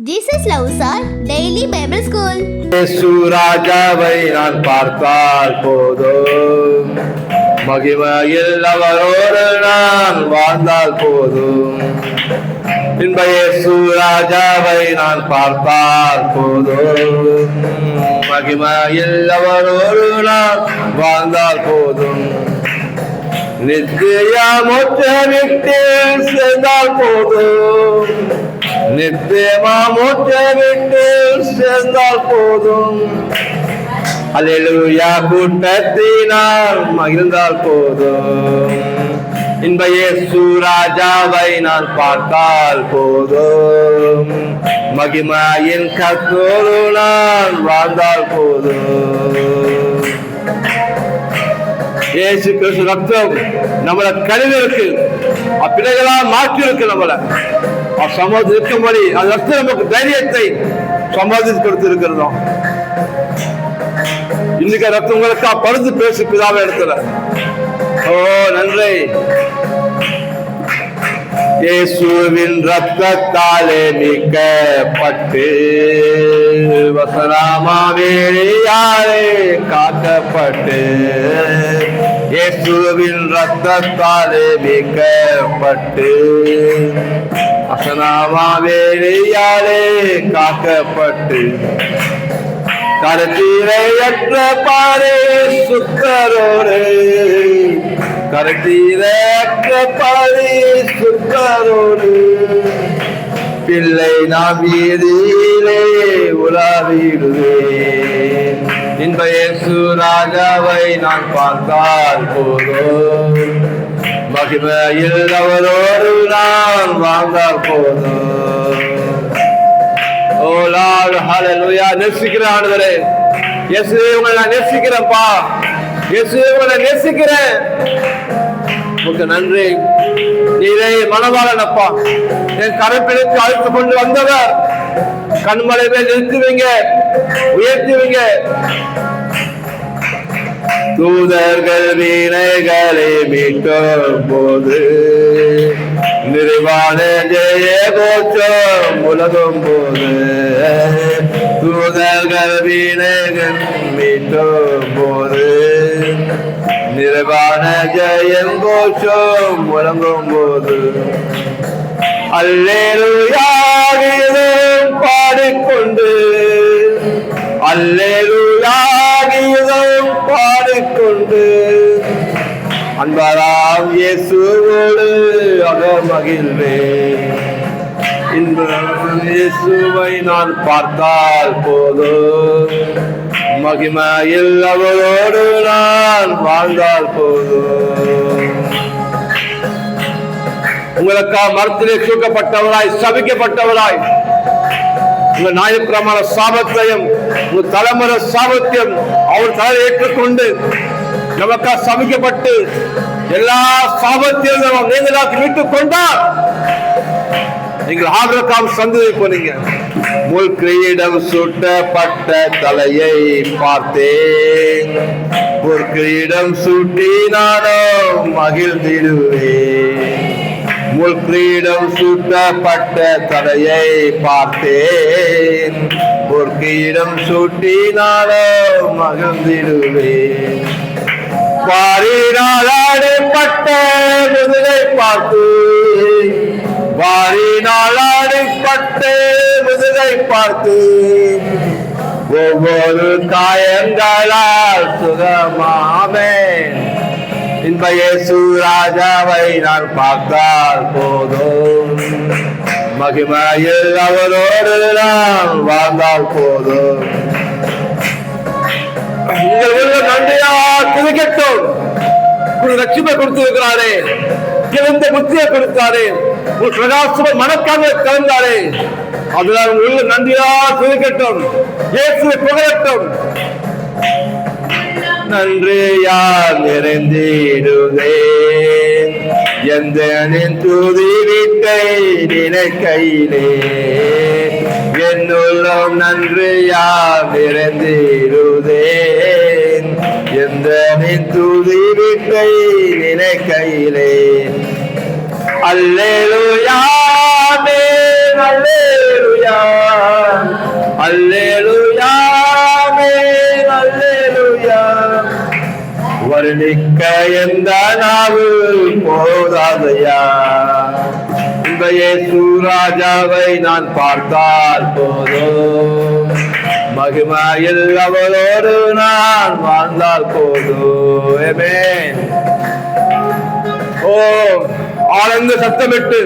Jesus loves our daily Bible school. இயேசு ராஜாவை நான் பார்த்தால் போதும், மகிமையில் அவரோடு நான் வாழ்ந்தால் போதும். இன்ப இயேசு ராஜாவை நான் பார்த்தால் போதும், மகிமையில் அவரோடு நான் வாழ்ந்தால் போதும். நித்திய மோட்சத்தில் சேர்ந்தால் போதும், நித்தியமா மோட்சத்தில் சேர்ந்தால் போதும். அல்லேலூயா கூட்டத்தினால் மகிழ்ந்தால் போதும். இன்ப இயேசு ராஜாவை நான் பார்த்தால் போதும், மகிமையின் கர்த்தரோடு நான் வாழ்ந்தால் போதும். இயேசு கிறிஸ்து ரத்தம் நம்மளை கழுவி இருக்கு, பிள்ளைகளா மாற்றி இருக்கு. நம்மளை சமாதி இருக்கும்படி அந்த ரத்தம் நமக்கு தைரியத்தை சமாதி கொடுத்து இருக்கிறோம். இன்னைக்கு ரத்தம் உங்களுக்கு படுத்து பேசு பிதாவை இடத்துல. ஓ நன்றி. இயேசுவின் ரத்தத்தாலே மீட்கப்பட்டு வசனமாவேயாலே காக்கப்பட்டு, இயேசுவின் ரத்தத்தாலே மீட்கப்பட்டு வசனமாவேயாலே காக்கப்பட்டு, கருத்தீரையற்ற பாரே சுத்தரோடு, கருத்தீரையற்ற பாரே சுத்தரோடு, பிள்ளை நாம் வீதியிலே உலாவிடுவேன். இன்ப இயேசு ராஜாவை நான் பார்த்தால் போதும், மகிமையில் அவரோடு நான் வாழ்ந்தால் போதும். ஓ லார்ட் ஹalleluya. நேசிக்கிற ஆண்டவரே, இயேசுவே உங்களை நான் நேசிக்கிறேன்ப்பா, இயேசுவே உங்களை நேசிக்கிறேன். உங்களுக்கு நன்றி. நீரே மனவாளனப்பா, என் கரப்பிடித்து அழைத்து கொண்டு வந்தவர் கண்மலை மேல் நிறுத்துவீங்க, உயர்த்துவீங்க. தூதர்கள் வீணைகளை மீட்டும் போது நிறைவான ஜெய கோஷம் உலகும் போது, தூதர்கள் வீணைகள் மீட்டும் போது நிறைவான ஜெயம் கோஷம் முழங்கும் போது, அல்லேலூயா கீதம் பாடிக்கொண்டு, அல்லேலூயா கீதம் பாடிக்கொண்டு, அன்பராம் இயேசுவோடு அவர் மகிழ்வேன். இயேசுவை நான் பார்த்தால் போதும், மகிமையில் அவரோடு நான் வாழ்ந்தால் போதும். உங்களுக்கா மரத்திலே சூக்கப்பட்டவராய் சபிக்கப்பட்டவராய் உங்கள் நியாயப்பிரமாண சாபத்தையும் உங்கள் தலைமுறை சாபத்தையும் அவர் தலை ஏற்றுக்கொண்டு நமக்கா சபிக்கப்பட்டு எல்லா சாபத்தையும் நீங்களாக்கி மீட்டுக் கொண்டார். நீங்கள் ஆபிரகாம் சந்ததி போனீங்க. முள் கிரீடம் சூட்டப்பட்ட தலையை பார்த்தேன், ஒரு கிரீடம் சூட்டி நானும் மகிழ்ந்திடுவேன். முள் கிரீடம் சூட்டப்பட்ட தலையை பார்த்தேன், ஒரு கிரீடம் சூட்டி நானும் மகிழ்ந்திடுவேன். வாரினால் ஆடப்பட்ட முதுகை பார்த்து, வாரினால் ஆடப்பட்ட முதுகை பார்த்து, ஒவ்வொரு காயங்களால் சுகமாவேன். இன்ப இயேசு ராஜாவை நான் பார்த்தால் போதும், மகிமையில் அவரோடு நான் வாழ்ந்தால் போதும். உங்கள் உள்ள நன்றியா துதிக்கட்டும். ரட்சிப்பை கொடுத்திருக்கிறாரே, கிழந்த புத்தியை கொடுத்தாரே, உங்கள் பிரகாச மனக்காக கலந்தாரே, அதனால் உள்ள நன்றியா துதிக்கட்டும், இயேசுவை புகழட்டும். நன்றியால் நிறைந்திடுவே எந்த துதி வீட்டை நினைக்கையிலே, என்னுள்ளம் நன்றியால் நிறைந்திடுதேன் எந்த துதி வீட்டை நினைக்கையிலே. அல்லேலூயா, அல்லேலூயா, வர்ணிக்க எந்த நாவு போதாதையா. இந்த இயேசு ராஜாவை நான் பார்த்தால் போதும், மகிமையில் அவரோடு நான் வாழ்ந்தால் போதும். ஆமென். ஓ, ஆனந்த சத்தமிட்டு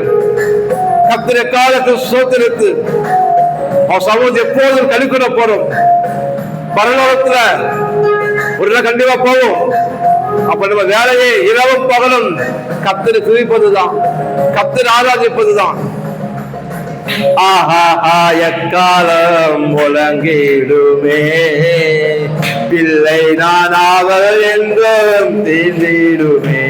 கர்த்தரை காலத்தில் சோதரித்து சமூகத்தை எப்போதும் கழிக்கிற போறோம். பரலோகத்துல ஒரு நாள் கண்டிப்பா போவோம். அப்ப நம்ம வேலையை இரவும் பகலும் கர்த்தரை துதிப்பதுதான், கர்த்தரை ஆராதிப்பதுதான். எக்காலம் முழங்கிடுமே, பிள்ளை நான் அவர் என்றும் தீர்ந்திடுமே.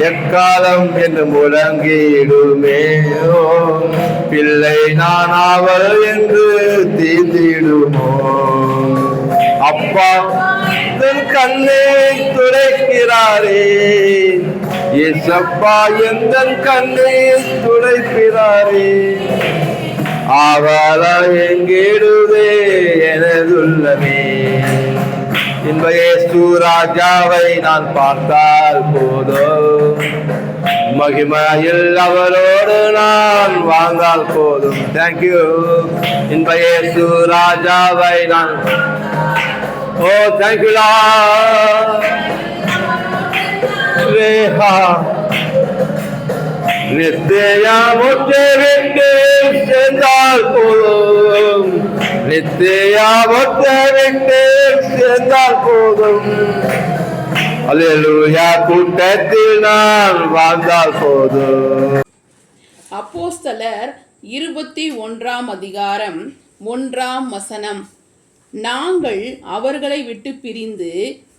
எக்காலம் என்று முழங்கிடுமே, பிள்ளை நான் அவர் என்று தீர்ந்திடுமோ. அப்பா என் கண்ணை துடைக்கிறாரே, இயேசப்பா எந்த கண்ணை துடைக்கிறாரே. அவள எங்கிடுதே எனதுள்ளமே, இன்ப இயேசு ராஜாவை நான் பார்த்தால் போதும், மகிமையில் அவரோடு நான் வாழ்ந்தால் போதும். தேங்க்யூ. இன்ப இயேசு ராஜாவை நான் ஓ தேங்க்யூ நித்தியா முற்று விட்டு சேர்ந்தால் போதும், நித்தியா முற்று விட்டு சேர்ந்தால் போதும். அல்லேலூயா கூட்டத்தில் நான் வாழ்ந்தால் போதும். அப்போஸ்தலர் 21 நாங்கள் அவர்களை விட்டு பிரிந்து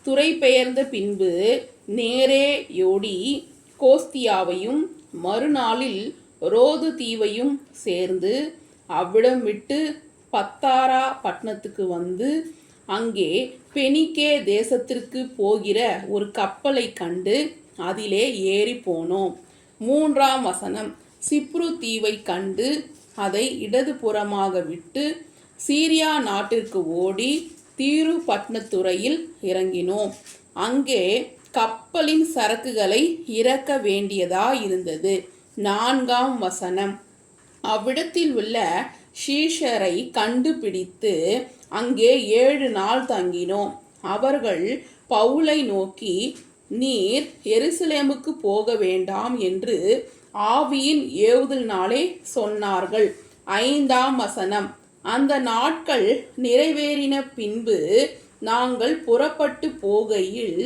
துறை பெயர்ந்த பின்பு நேரே யோடி கோஸ்தியாவையும் மறுநாளில் ரோது தீவையும் சேர்ந்து அவ்விடம் விட்டு பத்தாரா பட்டணத்துக்கு வந்து அங்கே பெனிக்கே தேசத்திற்கு போகிற ஒரு கப்பலை கண்டு அதிலே ஏறி போனோம். 3 சிப்ரு தீவை கண்டு அதை இடதுபுறமாக விட்டு சீரியா நாட்டிற்கு ஓடி தீரு பட்டணத்துறையில் இறங்கினோம். அங்கே கப்பலின் சரக்குகளை இறக்க வேண்டியதாயிருந்தது. 4 அவ்விடத்தில் உள்ள ஷீஷரை கண்டுபிடித்து அங்கே 7 நாள் தங்கினோம். அவர்கள் பவுலை நோக்கி, நீர் எருசலேமுக்கு போக வேண்டாம் என்று ஆவியின் ஏவுதலினாலே சொன்னார்கள். 5 அந்த நாட்கள் நிறைவேறின பின்பு நாங்கள் புறப்பட்டு போகையில்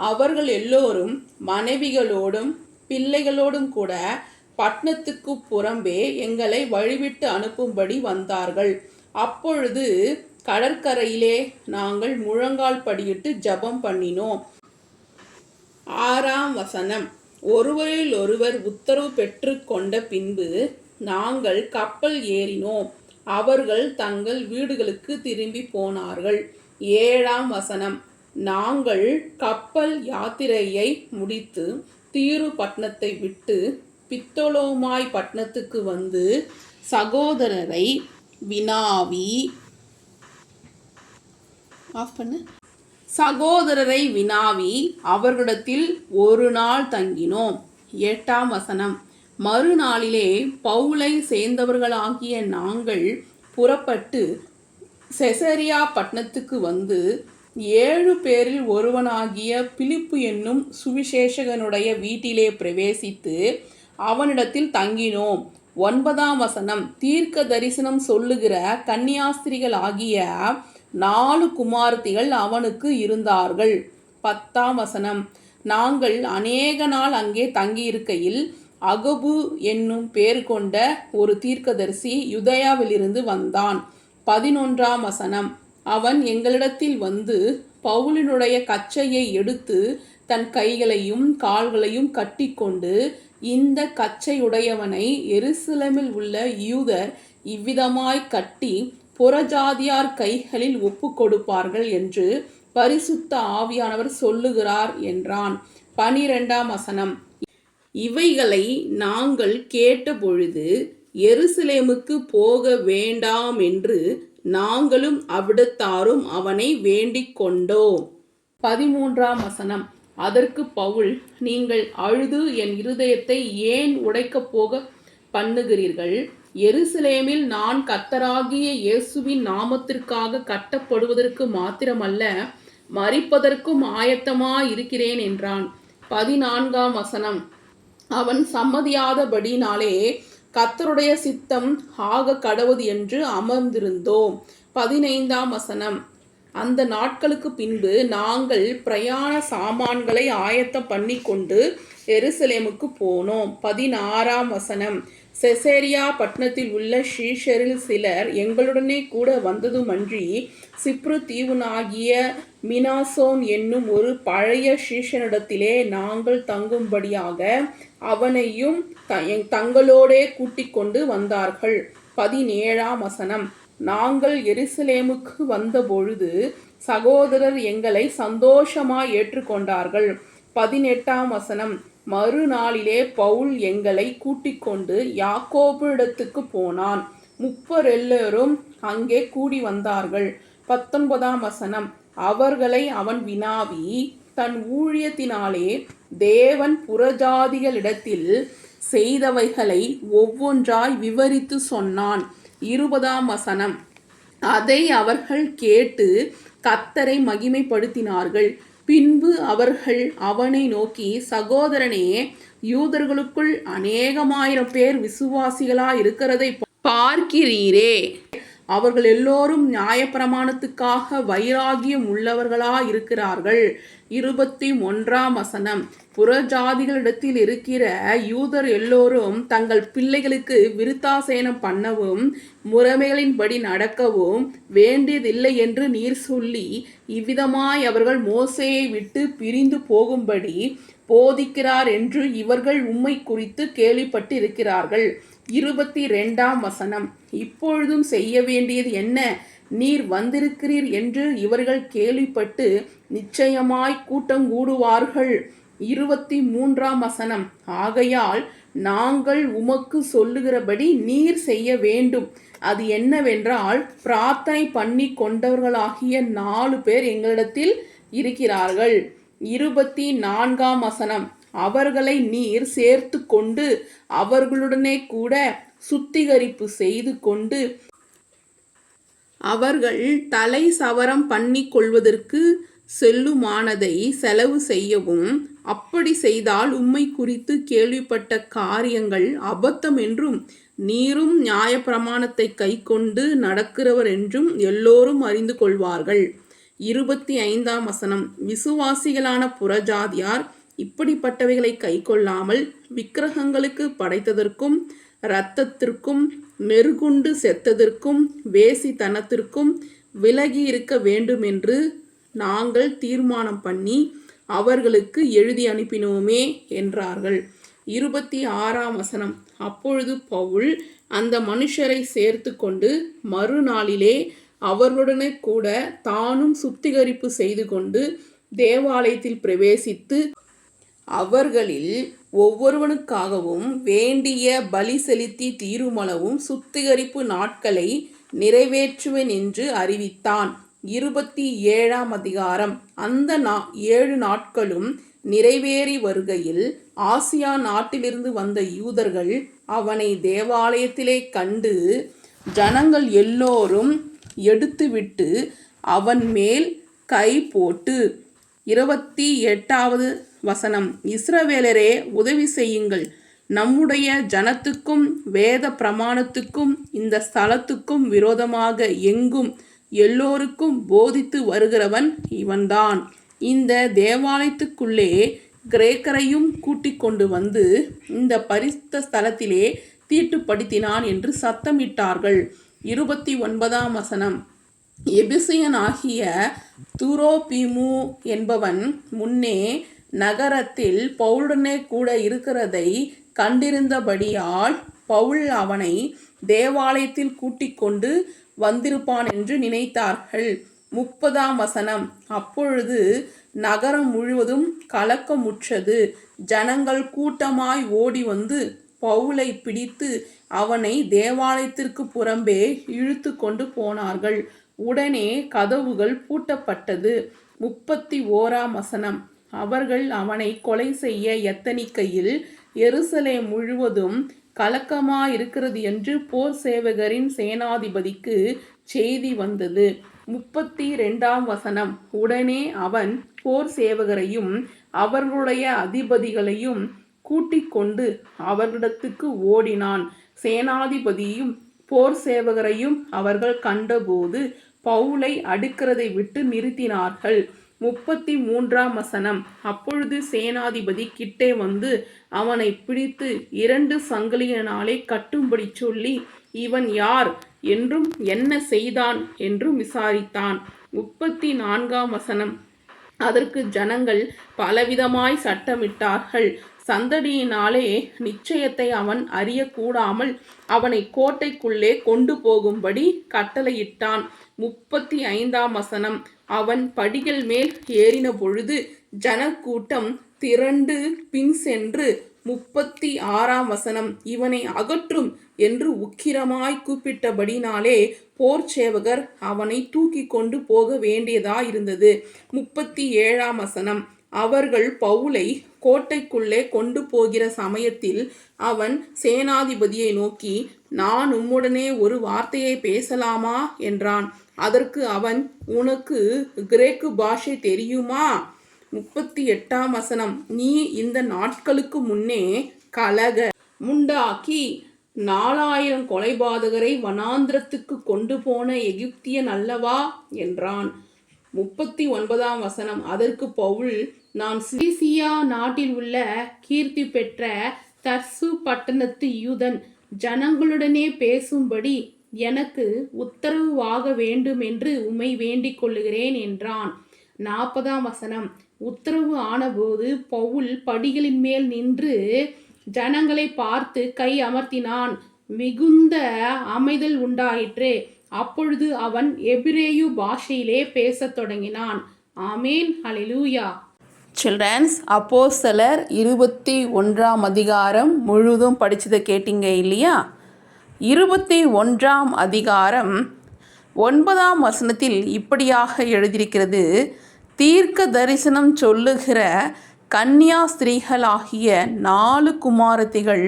அவர்கள் எல்லோரும் மனைவிகளோடும் பிள்ளைகளோடும் கூட பட்டணத்துக்கு புறம்பே எங்களை வழிவிட்டு அனுப்பும்படி வந்தார்கள். அப்பொழுது கடற்கரையிலே நாங்கள் முழங்கால் படியிட்டு ஜெபம் பண்ணினோம். 6 ஒருவரில் ஒருவர் உத்தரவு பெற்று கொண்ட பின்பு நாங்கள் கப்பல் ஏறினோம். அவர்கள் தங்கள் வீடுகளுக்கு திரும்பி போனார்கள். 7 நாங்கள் கப்பல் யாத்திரையை முடித்து தீரு பட்டணத்தை விட்டு பித்தோலோமாய் பட்டணத்துக்கு வந்து சகோதரரை வினாவி அவர்களிடத்தில் 1 நாள் தங்கினோம். 8 மறுநாளிலே பவுலை சேர்ந்தவர்களாகிய நாங்கள் புறப்பட்டு செசரியா பட்டணத்துக்கு வந்து 7 பேரில் ஒருவனாகிய பிலிப்பு என்னும் சுவிசேஷகனுடைய வீட்டிலே பிரவேசித்து அவனிடத்தில் தங்கினோம். 9 தீர்க்க தரிசனம் சொல்லுகிற கன்னியாஸ்திரிகள் ஆகிய 4 குமாரத்திகள் அவனுக்கு இருந்தார்கள். 10 நாங்கள் அநேக நாள் அங்கே தங்கியிருக்கையில் அகபு என்னும் பேர் கொண்ட ஒரு தீர்க்கதரிசி யுதேயாவிலிருந்து வந்தான். 11 அவன் எங்களிடத்தில் வந்து பவுலினுடைய கச்சையை எடுத்து தன் கைகளையும் கால்களையும் கட்டிக்கொண்டு, இந்த கச்சையுடையவனை எருசலேமில் உள்ள யூதர் இவ்விதமாய் கட்டி புறஜாதியார் கைகளில் ஒப்பு கொடுப்பார்கள் என்று பரிசுத்த ஆவியானவர் சொல்லுகிறார் என்றான். 12 இவைகளை நாங்கள் கேட்டபொழுது எருசலேமுக்கு போக வேண்டாம் என்று நாங்களும் அவ்விடத்தாரும் அவனை வேண்டிக் கொண்டோம். 13ஆம் வசனம். அதற்கு பவுல், நீங்கள் அழுது என் இருதயத்தை ஏன் உடைக்கப் போக பண்ணுகிறீர்கள்? எருசலேமில் நான் கர்த்தராகிய இயேசுவின் நாமத்திற்காக கட்டப்படுவதற்கு மாத்திரமல்ல, மரிப்பதற்கும் ஆயத்தமாயிருக்கிறேன் என்றான். 14ஆம் வசனம். அவன் சம்மதியாதபடினாலே கர்த்தருடைய சித்தம் ஆக கடவது என்று அமர்ந்திருந்தோம். 15ஆம் வசனம். அந்த நாட்களுக்கு பின்பு நாங்கள் பிரயாண சாமான்களை ஆயத்தம் பண்ணி கொண்டு எருசலேமுக்கு போனோம். 16ஆம் வசனம். செசேரியா பட்டணத்தில் உள்ள சீஷரில் சிலர் எங்களுடனே கூட வந்ததுமன்றி, சிப்ரு தீவுனாகிய மினாசோன் என்னும் ஒரு பழைய சீஷனிடத்திலே நாங்கள் தங்கும்படியாக அவனையும் தங்களோடே கூட்டிக் கொண்டு வந்தார்கள். 17ஆம் வசனம். நாங்கள் எருசலேமுக்கு வந்தபொழுது சகோதரர் எங்களை சந்தோஷமாய் ஏற்றுக்கொண்டார்கள். 18ஆம் வசனம். மறுநாளிலே பவுல் எங்களை கூட்டிக் கொண்டு யாக்கோபிடத்துக்கு போனான். 30 எல்லோரும் அங்கே கூடி வந்தார்கள். 19ஆம் வசனம். அவர்களை அவன் வினாவி, தன் ஊழியத்தினாலே தேவன் புறஜாதிகளிடத்தில் செய்தவைகளை ஒவ்வொன்றாய் விவரித்து சொன்னான். 20ஆம் வசனம். அதை அவர்கள் கேட்டு கர்த்தரை மகிமைப்படுத்தினார்கள். பின்பு அவர்கள் அவனை நோக்கி, சகோதரனே, யூதர்களுக்குள் அநேகமாயிரம் பேர் விசுவாசிகளாயிருக்கிறதை பார்க்கிறீரே. அவர்கள் எல்லோரும் நியாயப்பிரமாணத்துக்காக வைராகியம் உள்ளவர்களாயிருக்கிறார்கள். 21ஆம் வசனம். புறஜாதிகளிடத்தில் இருக்கிற யூதர் எல்லோரும் தங்கள் பிள்ளைகளுக்கு விருத்தாசேனம் பண்ணவும் முறைமைகளின்படி நடக்கவும் வேண்டியதில்லை என்று நீர் சொல்லி, இவ்விதமாய் அவர்கள் மோசேயை விட்டு பிரிந்து போகும்படி போதிக்கிறார் என்று இவர்கள் உம்மை குறித்து கேள்விப்பட்டிருக்கிறார்கள். 22ஆம் வசனம். இப்பொழுதும் செய்ய வேண்டியது என்ன? நீர் வந்திருக்கிறீர் என்று இவர்கள் கேள்விப்பட்டு நிச்சயமாய் கூட்டங்கூடுவார்கள். 23ஆம் வசனம். ஆகையால் நாங்கள் உமக்கு சொல்லுகிறபடி நீர் செய்ய வேண்டும். அது என்னவென்றால், பிரார்த்தனை பண்ணி கொண்டவர்களாகிய 4 பேர் எங்களிடத்தில் இருக்கிறார்கள். 24ஆம் வசனம். அவர்களை நீர் சேர்த்து கொண்டு அவர்களுடனே கூட சுத்திகரிப்பு செய்து கொண்டு அவர்கள் தலை சவரம் பண்ணி கொள்வதற்கு செல்லுமானதை செலவு செய்யவும், அப்படி செய்தால் உம்மை குறித்து கேள்விப்பட்ட காரியங்கள் அபத்தம் என்றும் நீரும் நியாயப்பிரமாணத்தை கைக்கொண்டு நடக்கிறவர் என்றும் எல்லோரும் அறிந்து கொள்வார்கள். 25ஆம் வசனம். விசுவாசிகளான புறஜாதியார் இப்படிப்பட்டவைகளை கைக்கொள்ளாமல் விக்கிரகங்களுக்கு படைத்ததற்கும் இரத்தத்திற்கும் மெருகுண்டு செத்ததற்கும் வேசித்தனத்திற்கும் விலகி இருக்க வேண்டுமென்று நாங்கள் தீர்மானம் பண்ணி அவர்களுக்கு எழுதி அனுப்பினோமே என்றார்கள். 26ஆம் வசனம். அப்பொழுது பவுல் அந்த மனுஷரை சேர்த்து கொண்டு மறுநாளிலே அவர்களுடனே கூட தானும் சுத்திகரிப்பு செய்து கொண்டு தேவாலயத்தில் பிரவேசித்து அவர்களில் ஒவ்வொருவனுக்காகவும் வேண்டிய பலி செலுத்தி தீருமளவும் சுத்திகரிப்பு நாட்களை நிறைவேற்றுவேன் என்று அறிவித்தான். 27ஆம் அதிகாரம். அந்த 7 நாட்களும் நிறைவேறி வருகையில் ஆசியா நாட்டிலிருந்து வந்த யூதர்கள் அவனை தேவாலயத்திலே கண்டு ஜனங்கள் எல்லோரும் எடுத்துவிட்டு அவன் மேல் கை போட்டு. 28வது வசனம். இஸ்ரவேலரே, உதவி செய்யுங்கள். நம்முடைய ஜனத்துக்கும் வேத பிரமாணத்துக்கும் இந்த ஸ்தலத்துக்கும் விரோதமாக எங்கும் எல்லோருக்கும் போதித்து வருகிறவன் இவன்தான். இந்த தேவாலயத்துக்குள்ளே கிரேக்கரையும் கூட்டிக் கொண்டு வந்து இந்த பரிசுத்த ஸ்தலத்திலே தீட்டுப்படுத்தினான் என்று சத்தமிட்டார்கள். 29ஆம் வசனம். எபிசியனாகிய துரோபிமு என்பவன் முன்னே நகரத்தில் பவுலுடனே கூட இருக்கிறதை கண்டிருந்தபடியால் பவுல் அவனை தேவாலயத்தில் கூட்டிக் கொண்டு வந்திருப்பான் என்று நினைத்தார்கள். 30ஆம் வசனம். அப்பொழுது நகரம் முழுவதும் கலக்கமுற்றது. ஜனங்கள் கூட்டமாய் ஓடி வந்து பவுலை பிடித்து அவனை தேவாலயத்திற்கு புறம்பே இழுத்து கொண்டு போனார்கள். உடனே கதவுகள் பூட்டப்பட்டது. 31 அவர்கள் அவனை கொலை செய்ய எத்தனிக்கையில் எருசலேம் முழுவதும் கலக்கமாயிருக்கிறது என்று போர் சேவகரின் சேனாதிபதிக்கு செய்தி வந்தது. 32 உடனே அவன் போர் சேவகரையும் அவர்களுடைய அதிபதிகளையும் கூட்டிக் கொண்டு அவர்களிடத்துக்கு ஓடினான். சேனாதிபதியும் போர் சேவகரையும் அவர்கள் கண்டபோது பவுலை அடுக்கிறதை விட்டு நிறுத்தினார்கள். 33 அப்பொழுது சேனாதிபதி கிட்டே வந்து அவனை பிடித்து 2 சங்கிலியினாலே கட்டும்படி சொல்லி, இவன் யார் என்றும் என்ன செய்தான் என்றும் விசாரித்தான். 34 அதற்கு ஜனங்கள் பலவிதமாய் சட்டமிட்டார்கள். சந்தடியினாலே நிச்சயத்தை அவன் அறியக்கூடாமல் அவனை கோட்டைக்குள்ளே கொண்டு போகும்படி கட்டளையிட்டான். 35 அவன் படிகள் மேல் ஏறின பொழுது ஜனக்கூட்டம் திரண்டு பின் சென்று 36 இவனை அகற்றும் என்று உக்கிரமாய் கூப்பிட்டபடினாலே போர் சேவகர் அவனை தூக்கி கொண்டு போக வேண்டியதாயிருந்தது. 37 அவர்கள் பவுலை கோட்டைக்குள்ளே கொண்டு போகிற சமயத்தில் அவன் சேனாதிபதியை நோக்கி, நான் உம்முடனே ஒரு வார்த்தையை பேசலாமா என்றான். அதற்கு அவன், உனக்கு கிரேக்கு பாஷை தெரியுமா? 38 நீ இந்த நாட்களுக்கு முன்னே கலக முண்டாக்கி 4000 கொலைபாதகரை வனாந்திரத்துக்கு கொண்டு போன எகிப்தியன் அல்லவா என்றான். 39 அதற்கு பவுல், நான் சிலிசியா நாட்டில் உள்ள கீர்த்தி பெற்ற தர்சு பட்டணத்து யூதன், ஜனங்களுடனே பேசும்படி எனக்கு உத்தரவாக வேண்டும் என்று உம்மை வேண்டிக் கொள்ளுகிறேன் என்றான். 40 உத்தரவு ஆனபோது பவுல் படிகளின் மேல் நின்று ஜனங்களை பார்த்து கை அமர்த்தினான். மிகுந்த அமைதல் உண்டாயிற்று. அப்பொழுது அவன் எபிரேயு பாஷையிலே பேசத் தொடங்கினான். ஆமேன், ஹல்லேலூயா. சில்ட்ரன்ஸ், அப்போஸ்தலர் 21 முழுதும் படிச்சதை கேட்டீங்க இல்லையா? 21 9 இப்படியாக எழுதியிருக்கிறது, தீர்க்க தரிசனம் சொல்லுகிற கன்னியா ஸ்திரீகளாகிய 4 குமாரத்திகள்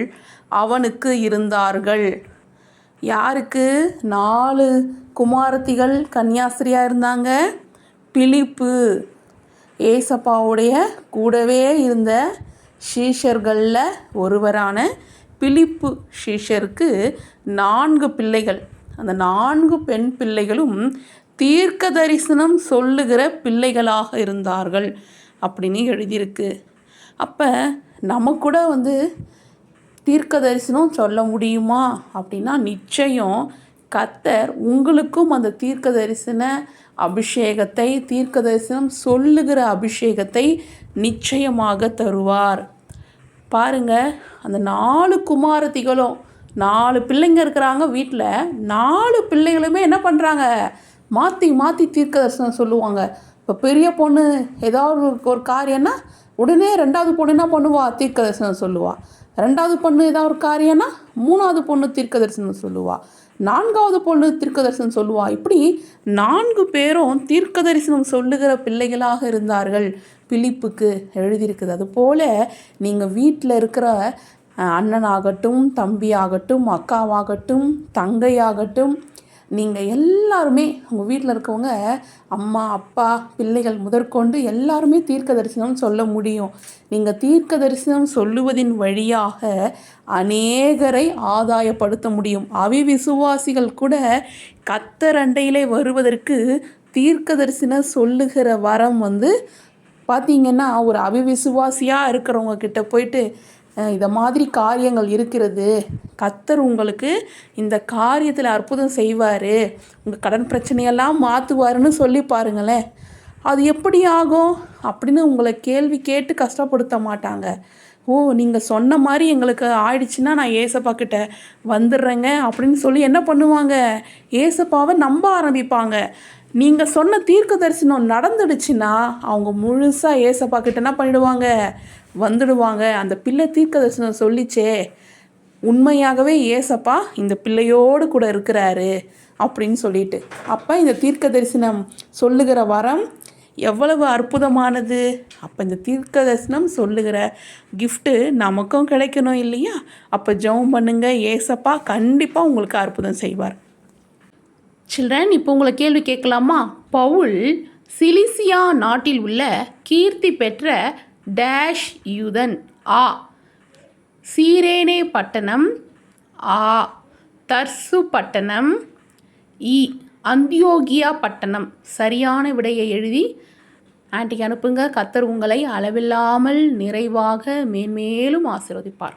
அவனுக்கு இருந்தார்கள். யாருக்கு 4 குமாரத்திகள் கன்னியாஸ்திரியாக இருந்தாங்க? பிலிப்பு, ஏசப்பாவுடைய கூடவே இருந்த சீஷர்களில் ஒருவரான பிலிப்பு சீஷருக்கு 4 பிள்ளைகள். அந்த 4 பெண் பிள்ளைகளும் தீர்க்க தரிசனம் சொல்லுகிற பிள்ளைகளாக இருந்தார்கள் அப்படின்னு எழுதியிருக்கு. அப்போ நம்ம கூட தீர்க்க தரிசனம் சொல்ல முடியுமா அப்படின்னா, நிச்சயம் கர்த்தர் உங்களுக்கும் அந்த தீர்க்க தரிசன அபிஷேகத்தை, தீர்க்க தரிசனம் சொல்லுகிற அபிஷேகத்தை நிச்சயமாக தருவார். பாருங்க, அந்த 4 குமாரத்திகளும் 4 பிள்ளைங்க இருக்கிறாங்க வீட்டில். 4 பிள்ளைகளுமே என்ன பண்ணுறாங்க? மாற்றி மாற்றி தீர்க்க தரிசனம் சொல்லுவாங்க. இப்போ பெரிய பொண்ணு ஏதாவது ஒரு காரியம்னா உடனே 2வது பொண்ணு என்ன பண்ணுவா? தீர்க்க தரிசனம் சொல்லுவா. 2வது பொண்ணு ஏதாவது ஒரு காரியம்னா 3வது பொண்ணு தீர்க்க தரிசனம் சொல்லுவா. 4வது பொண்ணு தீர்க்க தரிசனம் சொல்லுவா. இப்படி 4 பேரும் தீர்க்க தரிசனம் சொல்லுகிற பிள்ளைகளாக இருந்தார்கள் பிலிப்புக்கு எழுதியிருக்குது. அதுபோல் நீங்கள் வீட்டில் இருக்கிற அண்ணனாகட்டும், தம்பியாகட்டும், அக்காவாகட்டும், தங்கையாகட்டும், நீங்கள் எல்லாருமே உங்கள் வீட்டில் இருக்கவங்க, அம்மா அப்பா பிள்ளைகள் முதற்கொண்டு எல்லாருமே தீர்க்க தரிசனம் சொல்ல முடியும். நீங்கள் தீர்க்க தரிசனம் சொல்லுவதின் வழியாக அநேகரை ஆதாயப்படுத்த முடியும். அவிவிசுவாசிகள் கூட கர்த்தர் அண்டையிலே வருவதற்கு தீர்க்க தரிசனம் சொல்லுகிற வரம் பார்த்திங்கன்னா, ஒரு அவிவிசுவாசியாக இருக்கிறவங்க கிட்ட போயிட்டு, இதை மாதிரி காரியங்கள் இருக்கிறது, கர்த்தர் உங்களுக்கு இந்த காரியத்தில் அற்புதம் செய்வார், உங்கள் கடன் பிரச்சனையெல்லாம் மாற்றுவாருன்னு சொல்லி பாருங்களேன். அது எப்படி ஆகும் அப்படின்னு உங்களை கேள்வி கேட்டு கஷ்டப்படுத்த மாட்டாங்க. ஓ, நீங்கள் சொன்ன மாதிரி எங்களுக்கு ஆயிடுச்சுன்னா நான் ஏசப்பா கிட்ட வந்துடுறேங்க அப்படின்னு சொல்லி என்ன பண்ணுவாங்க? ஏசப்பாவை நம்ப ஆரம்பிப்பாங்க. நீங்கள் சொன்ன தீர்க்க தரிசனம் நடந்துடுச்சுன்னா அவங்க முழுசாக ஏசப்பா கிட்ட என்ன பண்ணிடுவாங்க? வந்துடுவாங்க. அந்த பிள்ளை தீர்க்க தரிசனம் சொல்லிச்சே, உண்மையாகவே ஏசப்பா இந்த பிள்ளையோடு கூட இருக்கிறாரு அப்படின்னு சொல்லிட்டு. அப்போ இந்த தீர்க்க தரிசனம் சொல்லுகிற வரம் எவ்வளவு அற்புதமானது! அப்போ இந்த தீர்க்க தரிசனம் சொல்லுகிற கிஃப்ட்டு நமக்கும் கிடைக்கணும் இல்லையா? அப்போ ஜெபம் பண்ணுங்க, ஏசப்பா கண்டிப்பாக உங்களுக்கு அற்புதம் செய்வார். சில்ட்ரன், இப்போ உங்களை கேள்வி கேட்கலாமா? பவுல் சிலிசியா நாட்டில் உள்ள கீர்த்தி பெற்ற டேஷ் யூதன். ஆ சீரேனே பட்டணம், ஆ தர்சு பட்டணம், இ அந்தியோகியா பட்டணம். சரியான விடையை எழுதி ஆன்ட்டிக்கு அனுப்புங்க. கர்த்தர் உங்களை அளவில்லாமல் நிறைவாக மேன்மேலும் ஆசீர்வதிப்பார்.